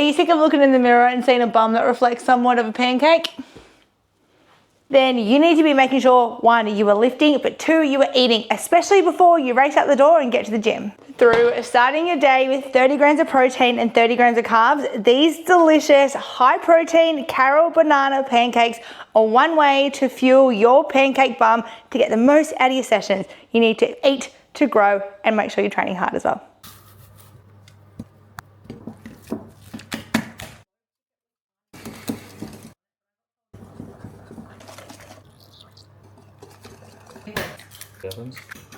Are you sick of looking in the mirror and seeing a bum that reflects somewhat of a pancake? Then you need to be making sure, 1, you are lifting, but 2, you are eating, especially before you race out the door and get to the gym. Through starting your day with 30 grams of protein and 30 grams of carbs, these delicious high protein Carol banana pancakes are one way to fuel your pancake bum to get the most out of your sessions. You need to eat to grow and make sure you're training hard as well. Happens.